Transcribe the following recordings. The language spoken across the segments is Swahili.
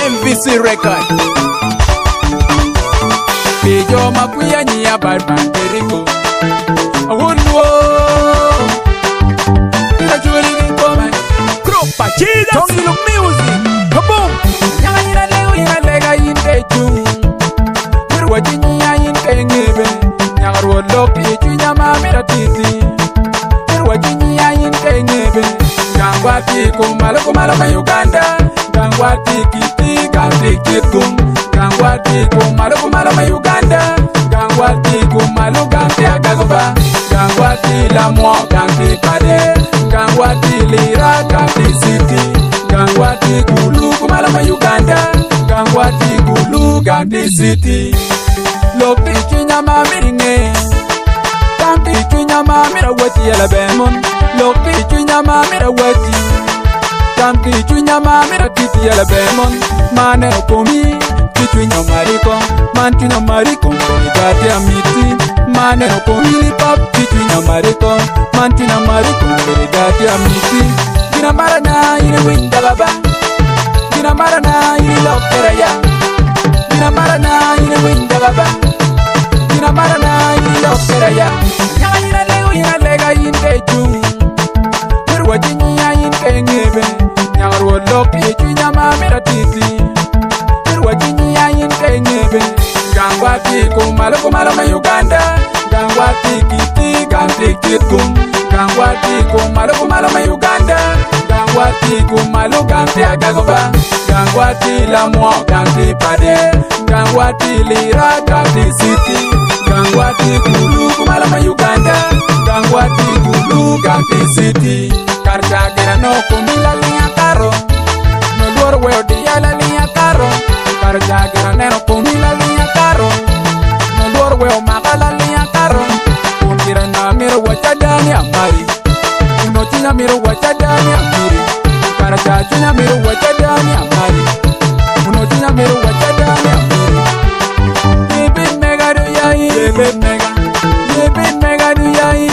MVC record. Pijo makuya niya Batman Perico. Awunwo. Ila chuli ngoma. Kropa Jesus. Tongi lo music. Kaboom. Nyanga ina leo ina lega inde chung. Mirwa chinya inde ngebe. Nyanga ruolo pichu nyama mira titi. Mirwa chinya inde ngebe. Gangwati kumalo ma Uganda. Gangwati kiti gangti kitum. Gangwati kumalo ma Uganda. Gangwati kumalo gangti agagoba. Gangwati lamwa gangti pade. Gangwati lira gangti city. Gangwati kulu kumalo ma Uganda. Gangwati kulu gangti city. Lokti chinyama miringe. Gangti chinyama mirawati yala bemon. Lokti chinyama mirawati. Gangti chinyama miratiti yala bemon. Mane okomi chinya mariko. Man chinya mariko gati amiti. Mane okomi pop chinya mariko. Man chinya mariko gati amiti. Gina marana ine winda baba. Gina marana ine lokera ya. Gina marana ine winda baba. Gina marana ine lokera ya. Nyanga ina lego ina lega inde chung. Mirwa chinya inde ngebe. Nyanga ruolo chinya mamira titi. Mirwa chinya inde ngebe. Gangwati kumalo ma Uganda. Gangwati kiti gangti kitum. Gangwati kumalo ma Uganda. Gangwati kumalo gangti agagoba. Gangwati lamwa gangti pade. Gangwati lira gangti city. Gangwati kulu kumalo ma Uganda. Gangwati kulu gangti city. Karja gira no kumila linya karo. No luar weo dia la linya karo. Karja gira no kumila linya karo. No luar weo makala linya karo. Kundira na miro wachadani amari. Uno chinya miro wachadani amiri. Karja chinya miro wachadani amari. Uno chinya miro wachadani amiri. Yebit mega do yai. Yebit mega. Yebit mega do yai.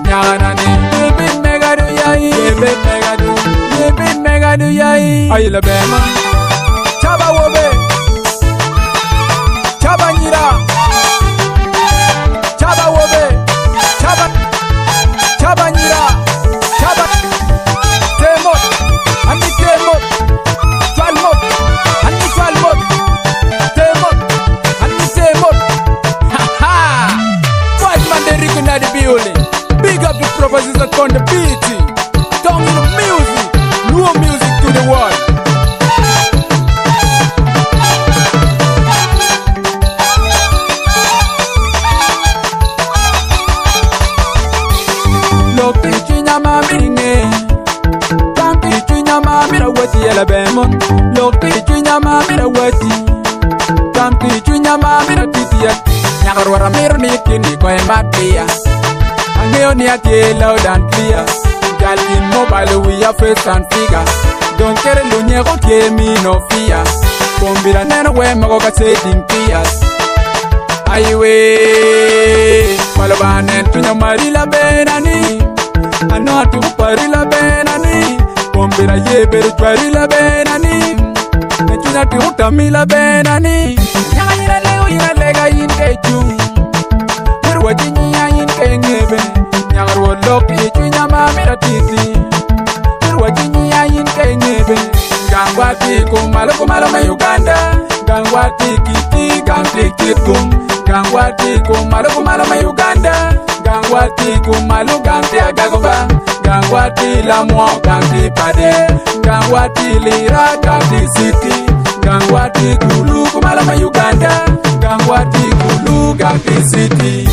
Nyaganani. Yebit mega do yai. Yebit mega do. Yebit mega do yai. Ayla bema. Chaba wobe. Chaba nyira. Chaba wobe. Chaba nyira. Chaba. Temot. Ani temot. Chalmot. Ani chalmot. Temot. Ani temot. Ha ha. White man they recognize the building. Big up the proposals that on the beat. Tongue in the music. New music to the world. Lokti chinyama miringe. Gangti chinyama mirawati yala bemon. Lokti chinyama mirawati. Gangti chinyama miratiti ya. Nyakarwara miro ni kini kwa ematia. Angeo ni ati loud and clear. Galin mobile we are face and figure. Don't care lunye ko kemi no fear. Kombira neno we magoka setting tears. Aiwe Malabane tunya marila benani. Anatu parila benani. Kombira yeberu parila benani. Nechunya tiuta mila benani. Nyanga ina leo ina lega inde chung. Mirwa chinya inde ngebe. Nyanga ruolo pichu mamira titi. Mirwa chinya inde ngebe. Gangwati kumalo ma Uganda. Gangwati kiti gangti kitum. Gangwati kumalo ma Uganda. Gangwati kumalo gangti agagoba. Gangwati lamwa gangti pade. Gangwati lira gangti city. Gangwati kulu kumalo ma Uganda. Gangwati kulu gangti city.